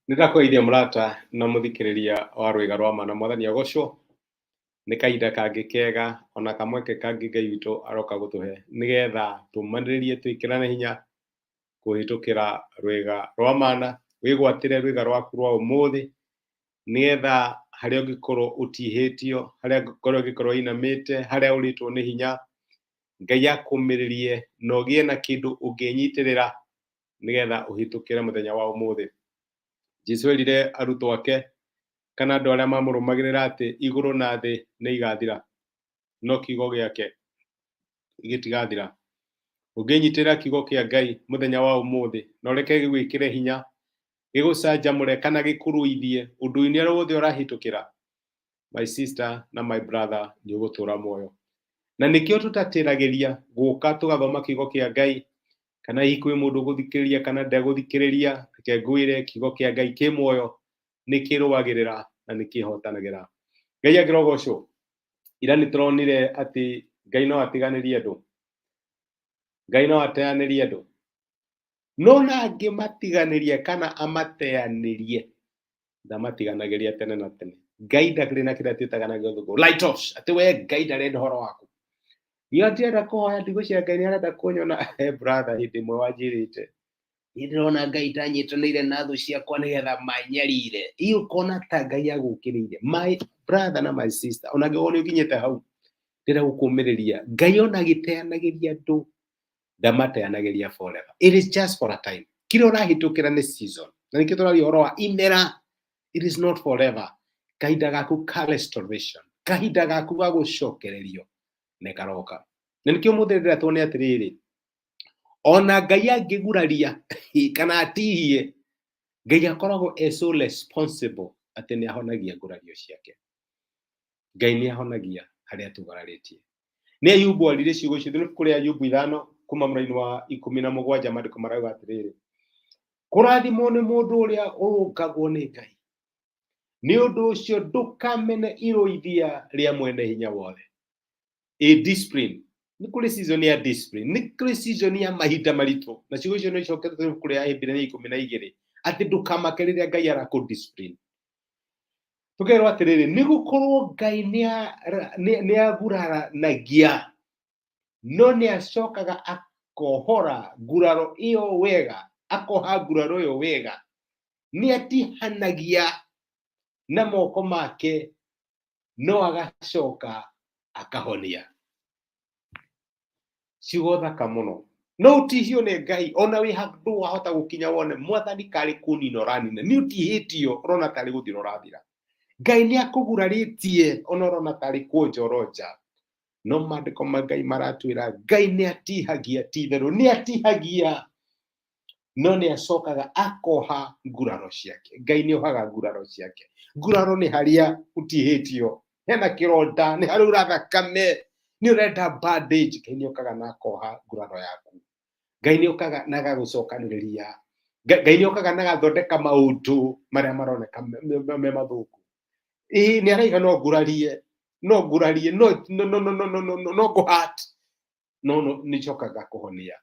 Nĩndakũgeithia mũrata na mũthikĩrĩria wa rwĩga rwa ma na mwathani agocwo. Nĩ kahinda kangĩ kega ona kamweke kangĩ Ngai witũ aroka gũtũhe nĩgetha tũmanĩrĩrie twĩkĩrane hinya kũhĩtũkĩra rwĩga rwa mana, wĩgwatĩre rwĩga rwaku rwa ũmũthĩ nĩgetha harĩa ũngĩkorwo ũtihĩtio, harĩa ũngĩkorwo ũinamĩte, harĩa ũrĩtwo nĩ hinya, Ngai akũmĩrĩrie na ũgĩe na kĩndũ ũngĩnyitĩrĩra nĩgetha ũhĩtũkĩre mũthenya wa ũmũthĩ. Jesũ erire arutwo ake kana andũ arĩa mamũrũmagĩrĩra atĩ igũrũ na thĩ nĩ igathira no kiugo gĩake gĩtigathira. Ũngĩnyitĩrĩra kiugo kĩa Ngai mũthenya wa ũmũthĩ na ũreke gĩgwĩkĩre hinya, gĩgũcanjamũre kana gĩkũrũithie ũndũ-inĩ ũrĩa wothe ũrahĩtũkĩra, my sister na my brother, nĩ ũgũtũra muoyo. Na nĩkĩo tũtatĩragĩria gũka tũgathoma kiugo kĩa Ngai, kana hihi kwĩ mũndũ ũgũthikĩrĩria kana ndegũthikĩrĩria, reke ngwĩre kiugo kĩa Ngai kĩ muoyo, nĩ kĩrũagĩrĩra na nĩ kĩhotanagĩra. Ngai akĩrogocwo. Ira nĩ tũronire atĩ Ngai no atiganĩrie andũ, Ngai no ateanĩrie andũ, no na angĩmatiganĩria kana amateanĩrie ndamatiganagĩria tene na tene. Ngai ndarĩ na kĩrĩa twĩtaga na gĩthũngũ write-offs, atĩ we Ngai ndarenda ũhoro waku. Iyo ndĩrenda kũhoya ndigũ cia Ngai nĩ arenda kũnyona. Brother, hĩndĩ ĩmwe wanjĩrĩte nĩ ndĩrona Ngai tanyitanĩire na thũ ciakwa nĩgetha manyarire. Iyo ũkona ta Ngai agũkĩrĩire. My brother na my sister, ona angĩkorwo nĩ ũkinyĩte hau, ndĩrenda gũkũmĩrĩria, Ngai ona agĩteanagĩria andũ ndamateanagĩria forever. It is just for a time. Kĩrĩa ũrahĩtũkĩra nĩ season. Na nĩkĩo tũraria ũhoro wa imera. It is not forever. Kahinda gaku ka restoration, kahinda gaku ga gũcokererio nĩ karoka. Na nĩkĩo mũthĩ rĩrĩa tuone atĩrĩrĩ, ona Ngai angĩguraria kana atihie, Ngai akoragwo so responsible atĩ nĩ ahonagia ngurario ciake. Ngai nĩ ahonagia harĩa tũgararĩtie. Nĩ Ayubu arire ciugo icio thĩinĩ kũrĩ Ayubu 5 kuma mũraini wa 17 maandĩko marauga atĩrĩrĩ, kũrathimwo nĩ mũndũ ũrĩa ũrũngagwo nĩ Ngai, nĩ ũndũ ũcio ndũkamene irũithia rĩa mwene hinya wothe. Discipline. Nĩ kũrĩ season ya discipline, nĩ kũrĩ season ya mahinda maritũ, na ciugo icio nĩ icokete thĩinĩ kũrĩ Ahĩmbĩrania 12 atĩ ndũkamake rĩrĩa Ngai arakũ discipline. Tũkerwo atĩrĩrĩ, nĩ gũkorwo Ngai nĩ aguraranagia, no nĩ acokaga akohora nguraro ĩyo wega, akoha nguraro ĩyo wega, nĩ atihanagia na moko make, no agacoka akahonia. Ciugo thaka mũno. No ũtihio nĩ Ngai, ona wĩ handũ wahota gũkinya wone mwathani karĩ kũnina ũranina, nĩ ũtihĩtio ũrona tarĩ gũthira ũrathira. Ngai nĩ akũgurarĩtie ona ũrona tarĩ kuonjoroja. No maandĩko ma Ngai maratwĩra Ngai nĩ atihagia ti itherũ, nĩ atihagia, no nĩ acokaga akoha nguraro ciake. Ngai nĩ ohaga nguraro ciake. Nguraro nĩ harĩa ũtihĩtio, hena kĩronda, nĩ harĩa ura thakame, nĩ ũrenda bandage. Ngai nĩ okaga na akoha nguraro yaku. Ngai nĩ okaga na agagũcokanĩrĩria. Ngai nĩ okaga na agathondeka maũndũ marĩa maroneka me mathũku. Nĩ araiga no ngurarie, no ngurarie, no ngũhat, no nĩ njokaga kũhonia,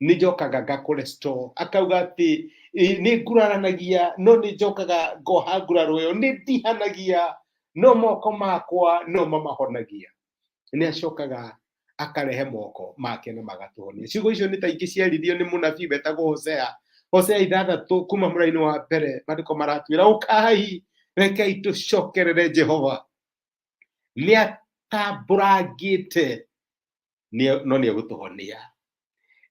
nĩ njokaga ngakũrestore. Akauga atĩ nĩ nguraranagia, no nĩ njokaga ngoha nguraro ĩyo, nĩ ndihanagia, no moko makwa no mamahonagia. Nĩ acokaga akarehe moko make na magatũhonia. Ciugo icio nĩ ta ingĩ ciaririo nĩ mũnabii wetagwo Hosea. Hosea 6 kuma mũraini wa mbere, maandĩko maratwĩra ũkai, rekei tũcokerere Jehova. Nĩ atambũrangĩte, no nĩ egũtũhonia.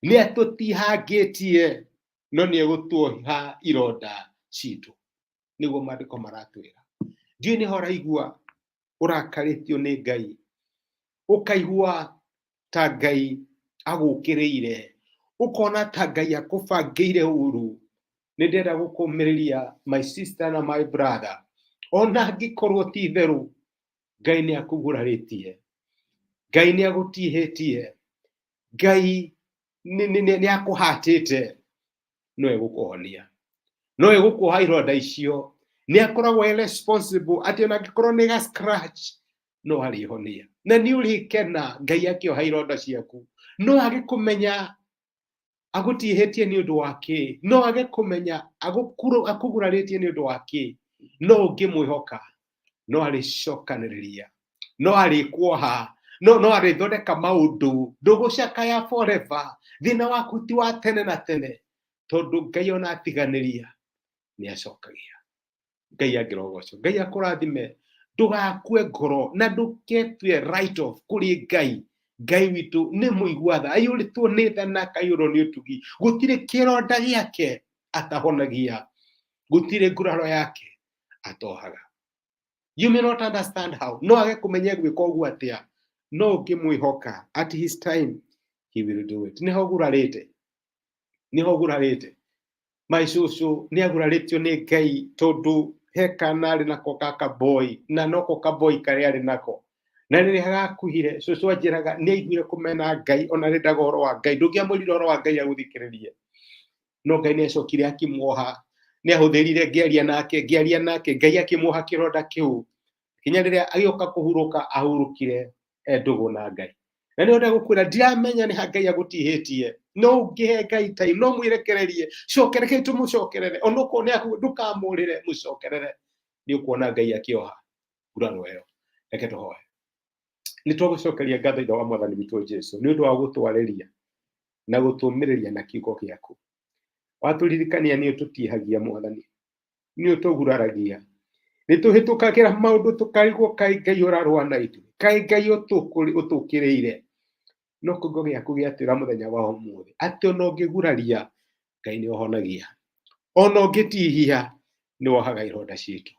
Nĩ atũtihangĩtie, no nĩ egũtuoha ironda citũ. Nĩguo maandĩko maratwĩra. Ndiũĩ nĩ ũraigua ũrakarĩtio nĩ Ngai, ũkaigua ta Ngai agũkĩrĩire, ũkona ta Ngai akũbangĩire ũru. Nĩ ndĩrenda gũkũmĩrĩria my sister na my brother, ona angĩkorwo ti itherũ, Ngai nĩ akũgurarĩtie, Ngai nĩ agũtihĩtie, Ngai nĩ akũhatĩte, no egũkũhonia, no egũkuoha ironda icio. Nĩ akoragwo responsible atĩ ona angĩkorwo nĩ ga scratch, no arĩhonia. Na nĩ ũrĩkena Ngai akĩoha ironda ciaku, no agĩkũmenya agutihetie ni undu wake no age kumenya akuguraritie ni undu wake no ngimwihoka no aricokaniriria no arikuoha no arithondeka maundu ndugucakaya forever thina waku ti wa tene na tene tondu Ngai ona atiganiria ni acokagia. Ngai agirogoco, Ngai akurathime, ndugakue ngoro na nduketue right off kuri Ngai. Ngai witu ni muigwatha ayuritwo ni tha na kaiyuro ni utugi gutire kironda giake atahonagia, gutire nguraro yake atohaga. You may not understand how, no age kumenya gwika uguo atia, no ngimwihoka at his time he will do it. Niho gurarite my cucu ni aguraritio ni Ngai tondu hekana ari nako kaka boy na noko ka boy kari ari nako na riri hagakuhire cucu anjiraga ni aiguire kumena Ngai ona rendaga uhoro wa Ngai ndungiamwirire uhoro wa Ngai aguthikiririe no Ngai ni acokire akimuoha ni ahuthirire ngiaria nake Ngai akimuoha kironda kiu kinya riria agioka kuhuruka ahurukire ndugu na Ngai na ni onda gukwira ndiramenya ni Ngai agutihitie no ngihe Ngai time no mwirekererie cokereke tumucokerere onoko ni ndukamurire mucokerere ni ukuona Ngai akioha nguraro iyo. Reke tuhoe. Ni tugucokeria ngatho ithe wa mwathani witu Jesu ni undu wa gutwariria na gutumiriria na kiugo giaku. Waturirikania ni ututihagia mwathani, ni utuguraragia, ni tuhitukagira maundu tukarigwo kai Ngai urarwa na itu, kai Ngai utukiriire no kiugo giaku giatwira muthenya wa umuthi ati ona ungiguraria Ngai ni uhonagia, ona ungitihia ni wohaga ironda citu.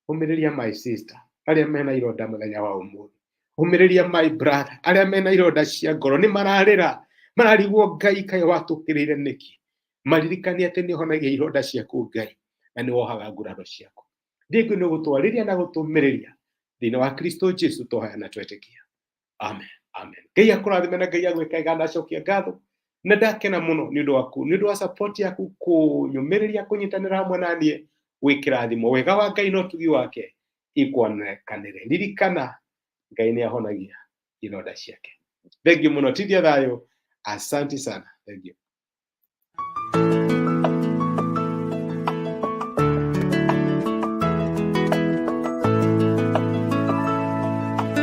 Umiriria my sister aria mena ironda muthenya wa umuthi, umiriria my brother aria mena ironda cia ngoro ni mararira mararigwo Ngai kai watukiriire niki, maririkania ati ni uhonagia ironda ciaku Ngai na ni wohaga nguraro ciaku. Ndingu ni gutwariria na gutumiriria thina wa Kristo Jesu tohaya na twetikia. Amen. Amen. Ngai akurathime na Ngai agwika igana acokia ngatho na ndakena muno ni undu waku, ni undu wa support yaku kunyumiriria kunyitanira hamwe nanie wikirathimo wega wa Ngai no tugi wake ikwonekanire. Ririkana Ngai ni ahonagia ironda ciake. Thank you muno, tithia thayo. Asante sana. Thank you.